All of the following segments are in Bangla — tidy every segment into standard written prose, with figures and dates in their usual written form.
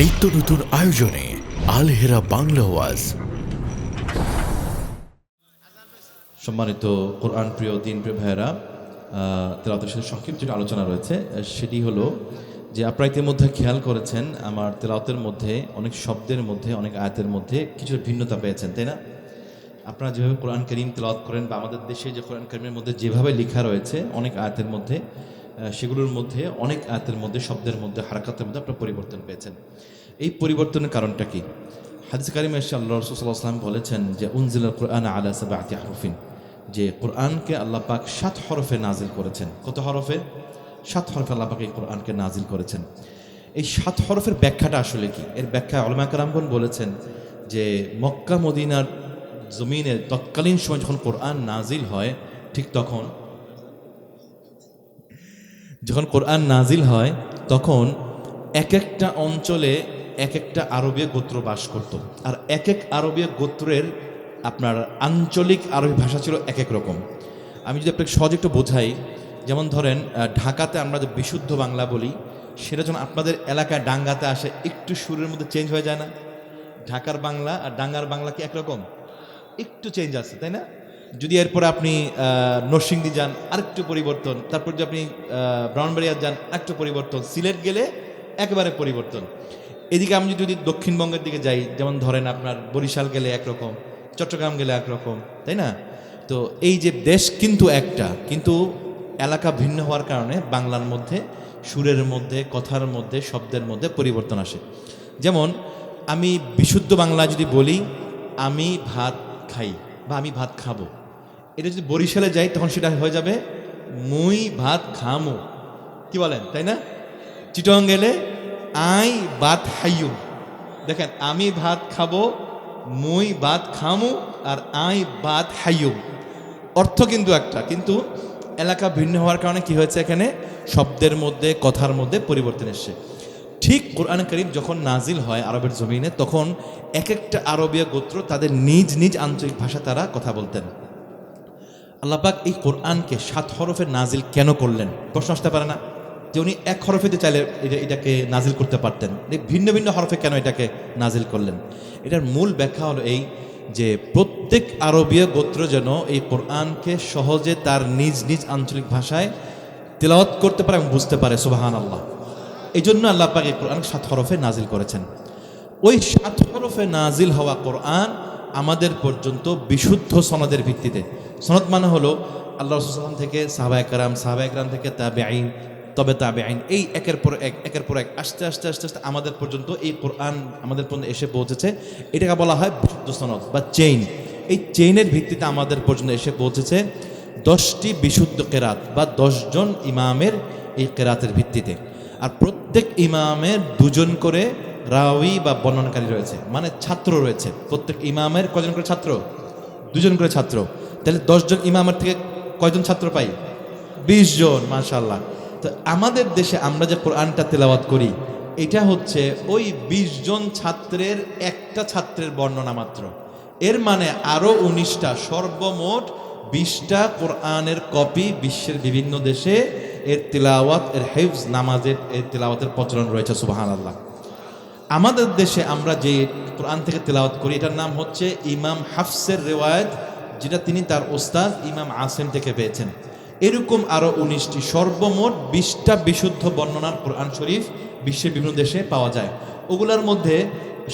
নিত্য নতুন আয়োজনে আল হেরা বাংলা ওয়াজ। সম্মানিত কোরআন প্রিয় দিন প্রিয় ভাইয়েরা, তেলাওয়াতের সাথে সংক্ষিপ্ত যেটা আলোচনা রয়েছে সেটি হলো যে আপনারা ইতিমধ্যে খেয়াল করেছেন আমার তেলাওয়াতের মধ্যে অনেক শব্দের মধ্যে অনেক আয়াতের মধ্যে কিছু ভিন্নতা পেয়েছেন, তাই না? আপনারা যেভাবে কোরআন কারীম তেলাওয়াত করেন বা আমাদের দেশে যে কোরআন কারীমের মধ্যে যেভাবে লেখা রয়েছে অনেক আয়াতের মধ্যে সেগুলোর মধ্যে অনেক আয়াতের মধ্যে শব্দের মধ্যে হারাকাতের মধ্যে আপনারা পরিবর্তন পেয়েছেন। এই পরিবর্তনের কারণটা কি? হাদিস কারিমে এসে আল্লাহ রাসূল সাল্লাল্লাহু আলাইহি ওয়াসাল্লাম বলেছেন যে উনজিলাল কুরআন আলা সাবআতি আহরুফিন, যে কোরআনকে আল্লাহ পাক 7 হরফে নাজিল করেছেন। কত হরফে? 7 হরফে আল্লাহ পাক এই কোরআনকে নাজিল করেছেন। এই 7 হরফের ব্যাখ্যাটা আসলে কি? এর ব্যাখ্যা উলামা কেরামগণ বলেছেন যে মক্কা মদিনার জমিনে তৎকালীন সময় যখন কোরআন নাজিল হয়, ঠিক যখন কোরআন নাজিল হয় তখন এক একটা অঞ্চলে এক একটা আরবীয় গোত্র বাস করত, আর এক এক আরবীয় গোত্রের আপনার আঞ্চলিক আরবি ভাষা ছিল এক এক রকম। আমি যদি আপনাকে সহজে একটু বোঝাই, যেমন ধরেন ঢাকাতে আমরা যে বিশুদ্ধ বাংলা বলি, সেটা যখন আপনাদের এলাকায় ডাঙ্গাতে আসে একটু সুরের মধ্যে চেঞ্জ হয়ে যায় না? ঢাকার বাংলা আর ডাঙ্গার বাংলা কি একরকম? একটু চেঞ্জ আছে, তাই না? যদি এরপরে আপনি নরসিংদী যান আরেকটু পরিবর্তন, তারপর যদি আপনি ব্রাহ্মণবাড়িয়া যান আরেকটু পরিবর্তন, সিলেট গেলে একেবারে পরিবর্তন। এদিকে আমি যদি দক্ষিণবঙ্গের দিকে যাই, যেমন ধরেন আপনার বরিশাল গেলে একরকম, চট্টগ্রাম গেলে একরকম, তাই না? তো এই যে দেশ কিন্তু একটা, কিন্তু এলাকা ভিন্ন হওয়ার কারণে বাংলার মধ্যে সুরের মধ্যে কথার মধ্যে শব্দের মধ্যে পরিবর্তন আসে। যেমন আমি বিশুদ্ধ বাংলা যদি বলি আমি ভাত খাই বা আমি ভাত খাবো, এটা যদি বরিশালে যাই তখন সেটা হয়ে যাবে মুই ভাত খামো। কি বলেন, তাই না? চিটং গেলে আই ভাত খাইও। দেখেন, আমি ভাত খাবো, মুই ভাত খামু, আর আই ভাত খাইও, অর্থ কিন্তু একটা, কিন্তু এলাকা ভিন্ন হওয়ার কারণে কি হয়েছে, এখানে শব্দের মধ্যে কথার মধ্যে পরিবর্তন এসছে। ঠিক কোরআন কারীম যখন নাজিল হয় আরবের জমিনে, তখন এক একটা আরবীয় গোত্র তাদের নিজ নিজ আঞ্চলিক ভাষা তারা কথা বলতেন। আল্লাহ পাক এই কোরআনকে 7 হরফে নাজিল কেন করলেন? প্রশ্ন আসতে পারে না যে উনি এক হরফেতে চাইলে এটাকে নাজিল করতে পারতেন, ভিন্ন ভিন্ন হরফে কেন এটাকে নাজিল করলেন? এটার মূল ব্যাখ্যা হলো এই যে প্রত্যেক আরবীয় গোত্র যেন এই কোরআনকে সহজে তার নিজ নিজ আঞ্চলিক ভাষায় তেলাওয়াত করতে পারে এবং বুঝতে পারে। সুবহানাল্লাহ। এই জন্য আল্লাহ পাক এই কোরআন 7 হরফে নাজিল করেছেন। ওই 7 হরফে নাজিল হওয়া কোরআন আমাদের পর্যন্ত বিশুদ্ধ সনদের ভিত্তিতে, সনদ মানে হলো আল্লাহ রাসূল সাল্লাল্লাহু আলাইহি ওয়াসাল্লাম থেকে সাহাবা একরাম থেকে তাবেঈন, তবে তাবেঈন, এই একের পর এক আস্তে আস্তে আমাদের পর্যন্ত এই কোরআন আমাদের পর্যন্ত এসে পৌঁছেছে। এটাকে বলা হয় বিশুদ্ধ সনদ বা চেইন। এই চেইনের ভিত্তিতে আমাদের পর্যন্ত এসে পৌঁছেছে 10টি বিশুদ্ধ কেরাত বা 10 জন ইমামের এই কেরাতের ভিত্তিতে। আর প্রত্যেক ইমামের 2 জন করে রাওয়ী বা বর্ণনাকারী রয়েছে, মানে ছাত্র রয়েছে। প্রত্যেক ইমামের কয়জন করে ছাত্র? 2 জন করে ছাত্র। তাহলে 10 জন ইমামের থেকে কয়জন ছাত্র পাই? 20 জন। মাশাআল্লাহ। তো আমাদের দেশে আমরা যে কোরআনটা তেলাওয়াত করি, এটা হচ্ছে ওই 20 জন ছাত্রের একটা ছাত্রের বর্ণনা মাত্র। এর মানে আরো 19টা, সর্বমোট 20টা কোরআনের কপি বিশ্বের বিভিন্ন দেশে এর তিলাওয়াত, এর হিফজ, নামাজের এর তিলাওয়াতের প্রচলন রয়েছে। সুবহানাল্লাহ। আমাদের দেশে আমরা যে কোরআন থেকে তিলাওয়াত করি, এটার নাম হচ্ছে ইমাম হাফসের রিওয়ায়াত, যেটা তিনি তার ওস্তাদ ইমাম আসিম থেকে পেয়েছেন। এরকম আরো 19টি, সর্বমোট 20টা বিশুদ্ধ বর্ণনার কোরআন শরীফ বিশ্বের বিভিন্ন দেশে পাওয়া যায়। ওগুলোর মধ্যে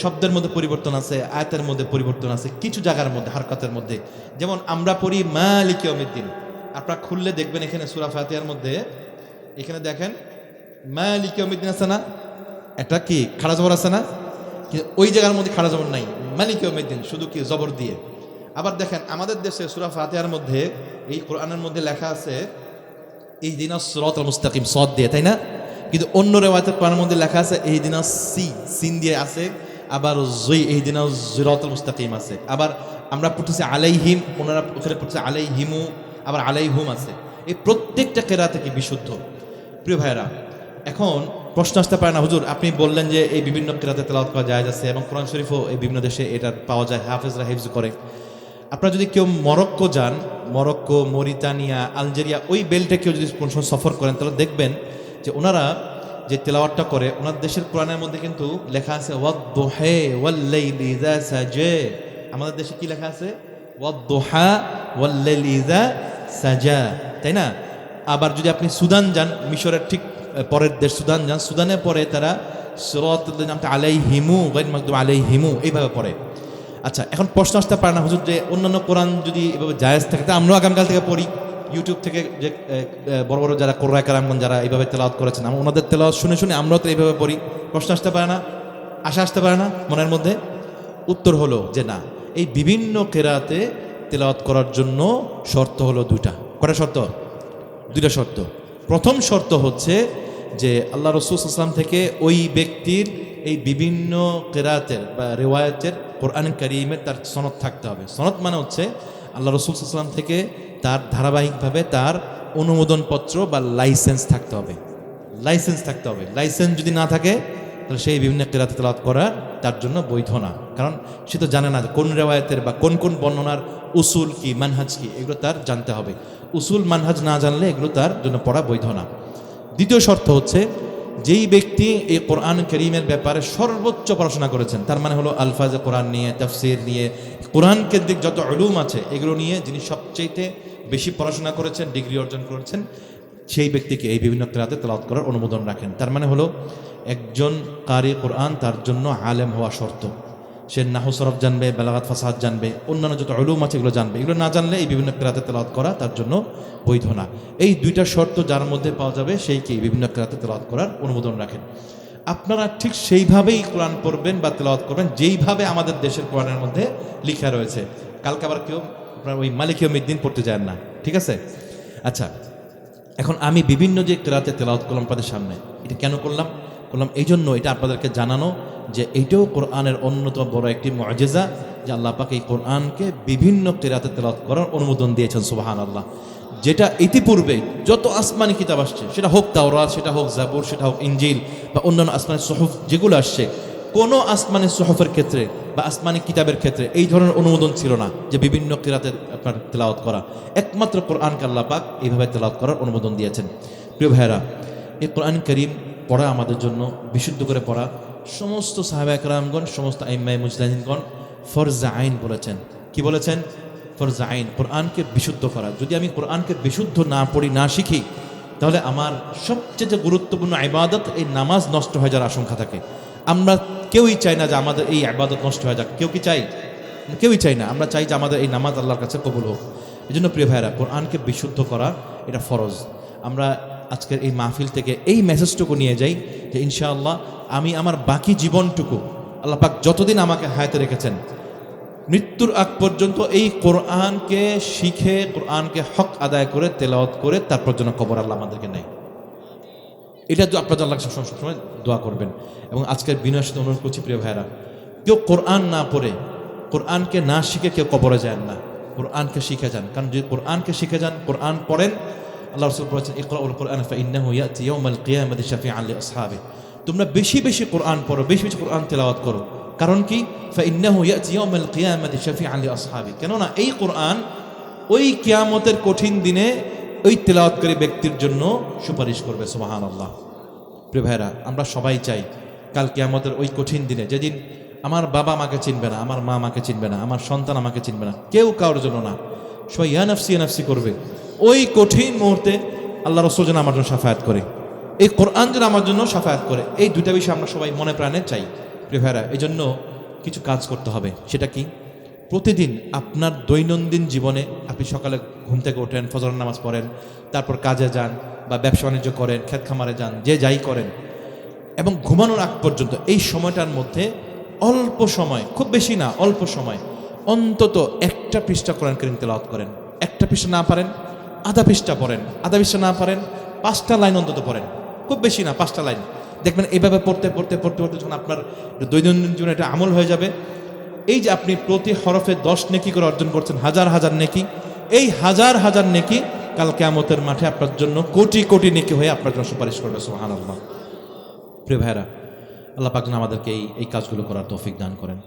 শব্দের মধ্যে পরিবর্তন আছে, আয়াতের মধ্যে পরিবর্তন আছে, কিছু জায়গার মধ্যে হারকাতের মধ্যে। যেমন আমরা পড়ি মালিক ইয়াউমিদ্দিন, আপনারা খুললে দেখবেন এখানে সূরা ফাতিহার মধ্যে, এখানে দেখেন মালিক ইয়াউমিদ্দিন আছে না, একটা কি খাড়া জবর আছে না? কিন্তু ওই জায়গার মধ্যে খাড়া জবর নাই, মালিক ইয়াউমিদ্দিন শুধু কি জবর দিয়ে। আবার দেখেন আমাদের দেশে সূরা ফাতিহার মধ্যে এই কোরআনের মধ্যে লেখা আছে ইহদিনাস সিরাতাল মুস্তাকিম, সদ দিয়ে, তাই না? কিন্তু অন্য রিওয়ায়াতের কোরআনের মধ্যে লেখা আছে ইহদিনাস সিন দিয়ে আছে, আবার ইহদিনাস সিরাতাল মুস্তাকিম আছে। আবার আমরা পড়তেছি আলাইহিম, ওনারা ওখানে পড়তেছে আলাইহিমু, আবার আলাইহুম আছে। এই প্রত্যেকটা কেরাত থেকে বিশুদ্ধ। প্রিয় ভাইরা, এখন প্রশ্ন আসতে পারে না, হুজুর আপনি বললেন যে এই বিভিন্ন কেরাতে তেলাওয়াত করা জায়েজ আছে এবং কোরআন শরীফও এই বিভিন্ন দেশে এটা পাওয়া যায়, হাফেজরা হিফজ করে। আপনারা যদি কেউ মরক্কো যান, মরক্কো, মরিতানিয়া, আলজেরিয়া, ওই বেল্টে কেউ যদি কোনো সময় সফর করেন, তাহলে দেখবেন যে ওনারা যে তেলাওয়াতটা করে ওনার দেশের কোরআনের মধ্যে কিন্তু লেখা আছে ওয়াদ-দুহা ওয়াল-লাইলি ইযা সাজা। আমাদের দেশে কি লেখা আছে? ওয়াদ-দুহা ওয়াল-লাইলি ইযা সাজা, তাই না? আবার যদি আপনি সুদান যান, মিশরের ঠিক পরের দেশ সুদান যান, সুদানে পরে তারা সিরাতাল নামটা আলাইহিমু গায়রুল মাগদুব আলাইহিমু এইভাবে পড়ে। আচ্ছা, এখন প্রশ্ন আসতে পারে না হুজুর যে অন্যান্য কোরআন যদি এভাবে জায়েজ থাকে তা আমরাও আগামীকাল থেকে পড়ি। ইউটিউব থেকে যে বড় বড় যারা কোরআন কারামগণ যারা এইভাবে তেলাওয়াত করেছেন, আমরা ওনাদের তেলাওয়াত শুনে শুনে আমরাও তো এইভাবে পড়ি। প্রশ্ন আসতে পারে না, আশা আসতে পারে না মনের মধ্যে? উত্তর হলো যে না, এই বিভিন্ন কেরাতে তেলাওয়াত করার জন্য শর্ত হলো দুইটা। কয়টা শর্ত? দুইটা শর্ত। প্রথম শর্ত হচ্ছে যে আল্লাহ রাসূল সাল্লাল্লাহু আলাইহি ওয়াসাল্লাম থেকে ওই ব্যক্তির এই বিভিন্ন কেরাতের বা রিওয়ায়াতের কোরআন কারীমের তার সনদ থাকতে হবে। সনদ মানে হচ্ছে আল্লাহ রাসূল সাল্লাল্লাহু আলাইহি ওয়াসাল্লাম থেকে তার ধারাবাহিকভাবে তার অনুমোদনপত্র বা লাইসেন্স থাকতে হবে। লাইসেন্স থাকতে হবে। লাইসেন্স যদি না থাকে তাহলে সেই বিভিন্ন কেরাত তেলাওয়াত করা তার জন্য বৈধ না। কারণ সে তো জানে না যে কোন রেওয়ায়াতের বা কোন কোন বর্ণনার উসুল কি, মানহাজ কি, এগুলো তার জানতে হবে। উসুল মানহাজ না জানলে এগুলো তার জন্য পড়া বৈধ না। দ্বিতীয় শর্ত হচ্ছে যেই ব্যক্তি এই কোরআন কারীমের ব্যাপারে সর্বোচ্চ পড়াশোনা করেছেন, তার মানে হলো আলফাজে কোরআন নিয়ে, তাফসীর নিয়ে, কোরআন কেন্দ্রিক যত উলুম আছে এগুলো নিয়ে যিনি সবচেয়ে বেশি পড়াশোনা করেছেন, ডিগ্রি অর্জন করেছেন, সেই ব্যক্তিকে এই বিভিন্ন কেরাতে তেলাওয়াত করার অনুমোদন রাখেন। তার মানে হলো একজন কারি কোরআন তার জন্য আলেম হওয়া শর্ত। সে নাহু সরফ জানবে, বালাগাত ফাসাহাত জানবে, অন্যান্য যত উলুম আছে এগুলো জানবে। এগুলো না জানলে এই বিভিন্ন কেরাতে তেলাওয়াত করা তার জন্য বৈধ না। এই দুইটা শর্ত যার মধ্যে পাওয়া যাবে সেইকে বিভিন্ন কেরাতে তেলাওয়াত করার অনুমোদন রাখেন। আপনারা ঠিক সেইভাবেই কোরআন পড়বেন বা তেলাওয়াত করবেন যেইভাবে আমাদের দেশের কোরআনের মধ্যে লেখা রয়েছে। কালকে আবার কেউ আপনার ওই মালিক ইয়াউমিদ্দিন পড়তে যায় না, ঠিক আছে? আচ্ছা, এখন আমি বিভিন্ন যে কেরাতে তেলাওয়াত করলাম আপনাদের সামনে, এটা কেন করলাম? এই জন্য এটা আপনাদেরকে জানানো যে এইটাও কোরআনের অন্যতম বড় একটি মুআজিজা যে আল্লাহ পাক এই কোরআনকে বিভিন্ন কেরাতে তেলাওয়াত করার অনুমোদন দিয়েছেন। সুবহানাল্লাহ। যেটা ইতিপূর্বে যত আসমানি কিতাব আসছে, সেটা হোক তাওরাত, সেটা হোক জাবুর, সেটা হোক ইনজিল বা অন্যান্য আসমানি সুহুফ যেগুলো আসছে, কোনো আসমানি সুহুফের ক্ষেত্রে বা আসমানি কিতাবের ক্ষেত্রে এই ধরনের অনুমোদন ছিল না যে বিভিন্ন কিরাতে আপনার তেলাওয়াত করা। একমাত্র কোরআনকে আল্লাহ পাক এইভাবে তেলাওয়াত করার অনুমোদন দিয়েছেন। প্রিয় ভাইয়েরা, এই কোরআন কারীম পড়া আমাদের জন্য, বিশুদ্ধ করে পড়া, সমস্ত সাহাবায়ে কেরামগণ, সমস্ত আইম্মায়ে মুজতাহিদিনগণ ফরজে আইন বলেছেন। কি বলেছেন? ফরজে আইন, কোরআনকে বিশুদ্ধ করা। যদি আমি কোরআনকে বিশুদ্ধ না পড়ি, না শিখি, তাহলে আমার সবচেয়ে যে গুরুত্বপূর্ণ ইবাদত, এই নামাজ নষ্ট হয়ে যাওয়ার আশঙ্কা থাকে। আমরা কেউই চাই না যে আমাদের এই ইবাদত নষ্ট হয়ে যাক। কেউ কি চাই? কেউই চাই না। আমরা চাই যে আমাদের এই নামাজ আল্লাহর কাছে কবুল হোক। এই জন্য প্রিয় ভাইয়েরা, কোরআনকে বিশুদ্ধ করা এটা ফরজ। আমরা আজকের এই মাহফিল থেকে এই মেসেজটুকু নিয়ে যাই যে ইনশাআল্লাহ আমি আমার বাকি জীবনটুকু, আল্লাহ পাক যতদিন আমাকে হায়াতে রেখেছেন, মৃত্যুর আগ পর্যন্ত এই কোরআনকে শিখে, কোরআনকে হক আদায় করে, তেলাওয়াত করে তারপর যেন কবর আল্লাহ আমাদেরকে নেয়। এটা তো আপনার আল্লাহ সবসময় দোয়া করবেন। এবং আজকের বিনয়ের সাথে অনুরোধ করছি প্রিয় ভাইয়েরা, কেউ কোরআন না পড়ে, কোরআনকে না শিখে কেউ কবরে যান না। কোরআনকে শিখে যান। কারণ যদি কোরআনকে শিখে যান, কোরআন পড়েন, আল্লাহ রাসূল বলেছেন ইকরাউল কোরআন ফাইন্নাহু ইয়াতি ইয়াউমাল কিয়ামাতি শাফিআন লিআসহাবিহি। তোমরা বেশি বেশি কোরআন পড়ো, বেশি বেশি কোরআন তেলাওয়াত করো। কারণ কি? ফাইন্নাহু ইয়াতি ইয়াউমাল কিয়ামাতি শাফিআন লিআসহাবিহি। কেননা এই কোরআন ওই কিয়ামতের কঠিন দিনে ওই তেলাওয়াতকারী ব্যক্তির জন্য সুপারিশ করবে। সুবহানাল্লাহ। প্রিয় ভাইরা, আমরা সবাই চাই কাল কিয়ামতের ওই কঠিন দিনে, যেদিন আমার বাবা আমাকে চিনবে না, আমার মা আমাকে চিনবে না, আমার সন্তান আমাকে চিনবে না, কেউ কারোর জন্য না, সবাই ইয়া নাফসি করবে। ওই কঠিন মুহূর্তে আল্লাহ রাসূল যেন আমার জন্য শাফায়াত করে, এই কোরআন যেন আমার জন্য শাফায়াত করে। এই দুইটা বিষয় আমরা সবাই মনে প্রাণে চাই। প্রিয় ভাইরা, এই জন্য কিছু কাজ করতে হবে। সেটা কি? প্রতিদিন আপনার দৈনন্দিন জীবনে আপনি সকালে ঘুম থেকে ওঠেন, ফজর নামাজ পড়েন, তারপর কাজে যান বা ব্যবসা বাণিজ্য করেন, ক্ষেত খামারে যান, যে যাই করেন, এবং ঘুমানোর আগ পর্যন্ত এই সময়টার মধ্যে অল্প সময়, খুব বেশি না, অল্প সময় অন্তত একটা পৃষ্ঠা কোরআন কারীম তেলাওয়াত করেন। একটা পৃষ্ঠা না পারেন আধা পৃষ্ঠা পড়েন, আধা পৃষ্ঠা না পারেন 5টা লাইন অন্তত পড়েন, খুব বেশি না 5টা লাইন। দেখবেন এইভাবে পড়তে পড়তে পড়তে পড়তে যখন আপনার দৈনন্দিন জীবনে এটা আমল হয়ে যাবে, এই যে আপনি প্রতি হরফে 10 নেকি করে অর্জন করছেন, হাজার হাজার নেকি, এই হাজার হাজার নেকি কাল কিয়ামতের মাঠে আপনার জন্য কোটি কোটি নেকি হয়ে আপনার জন্য সুপারিশ করবে। সুবহানাল্লাহ। প্রিয় ভাইরা, আল্লাহ পাক যেন আমাদেরকে এই কাজগুলো করার তৌফিক দান করেন।